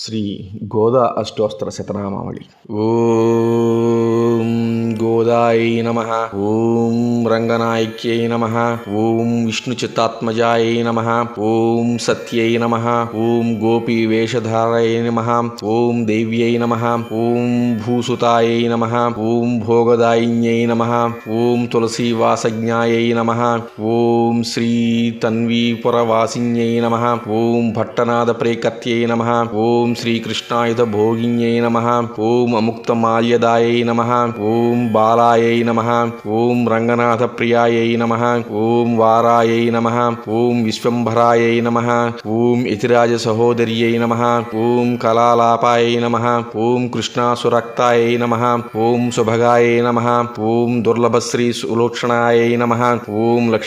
శ్రీ గోదా అష్టోత్తర శతనామావళి. ఓం గోదాయై నమః. ఓం రంగనాయక్యై నమః. ఓం విష్ణు చిత్తాత్మజాయై నమః. ఓం సత్యై నమః. ఓం గోపీ వేషధారయై నమః. ఓం దేవ్యై నమః. ఓం భూసుతాయై నమః. ఓం భోగదాయిన్యై నమః. ఓం తులసీవాసజ్ఞాయై నమః. ఓం శ్రీ తన్వీపురవాసిన్యై నమః. ఓం భట్టనాద ప్రేకత్యై నమః. ఓం శ్రీకృష్ణాయుధ భోగిన్యై నమః. ఓం అముక్తమాల్యదాయై నమః. ఓం బాలాయై నమః. ఓం రంగనాథ ప్రియాయై నమః. ఓం వారాయై నమః. ఓం విశ్వంభరాయై నమః. ఓం యతిరాజ సహోదర్యై నమః. ఓం కళాలాపాయై నమః. ఓం కృష్ణాసురక్తాయై నమః. ఓం సుభగాయై నమః. ఓం దుర్లభశ్రీ సులోక్షణాయై నమః. ఓం